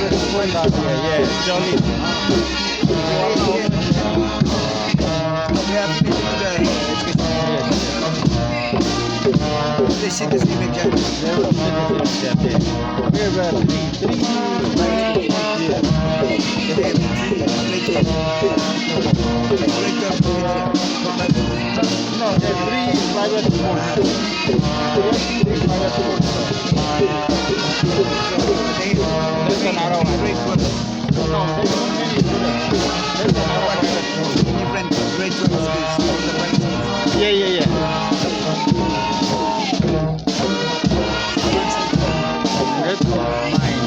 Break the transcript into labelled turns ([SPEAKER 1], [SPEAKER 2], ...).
[SPEAKER 1] Yeah, Jolly.
[SPEAKER 2] This is the big
[SPEAKER 1] No, there are three private schools. Three private schools. There's another one. No, there's not many students. There's another private school. Yeah, yeah, yeah. That's mine.